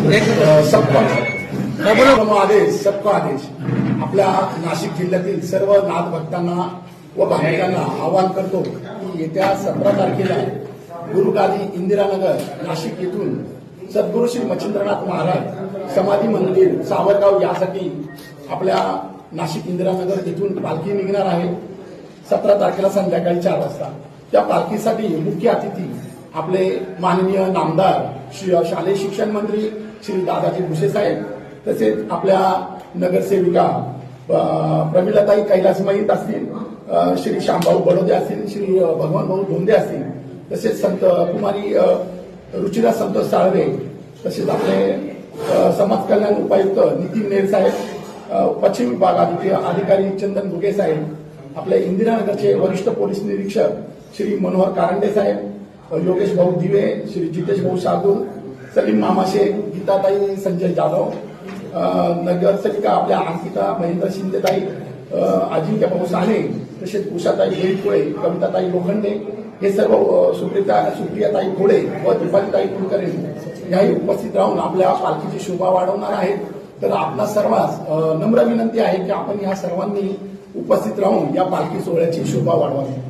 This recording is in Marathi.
सबका आदेश सबका आदेश आपल्या नाशिक जिल्ह्यातील सर्व नाथ भक्तांना व भाविकांना आवाहन करतो की येत्या 17 तारखेला गुरुगादी इंदिरानगर नाशिक येथून सद्गुरू श्री मच्छिंद्रनाथ महाराज समाधी मंदिर सावरगाव यासाठी आपल्या नाशिक इंदिरानगर येथून पालखी निघणार आहे 17 तारखेला संध्याकाळी 4 वाजता। त्या पालखीसाठी मुख्य अतिथी आपले माननीय नामदार शालेय शिक्षण मंत्री श्री दादाजी भुसे साहेब, तसेच आपल्या नगरसेविका प्रमिलाताई कैलास महित असतील, श्री श्यामभाऊ बडोदे असतील, श्री भगवान भाऊ धोंडे असतील, तसेच संत कुमारी रुचिरा संतोष साळवे, तसेच आपले समाज कल्याण उपायुक्त नितीन नेर साहेब, पश्चिम विभाग अधिकारी चंदन भुगे साहेब, आपले इंदिरानगरचे वरिष्ठ पोलीस निरीक्षक श्री मनोहर कारंडे साहेब, योगेश भाऊ दिवे, श्री जितेश भाऊ शार्दूल, सलीम मामा शेख, गीताताई संजय जाधव, नगरसेविका आपल्या अंकिता महेंद्र शिंदेताई, अजिंक्य भाऊ साने, तसेच उषाताई बेळकुळे, कविताताई लोखंडे, हे सर्व सुप्रियाताई खोडे व दीपालीताई कुलकर्णी याही उपस्थित राहून आपल्या पालखीची शोभा वाढवणार आहेत। तर आपला सर्वांस नम्र विनंती आहे की आपण या सर्वांनी उपस्थित राहून या पालखी सोहळ्याची शोभा वाढवावी।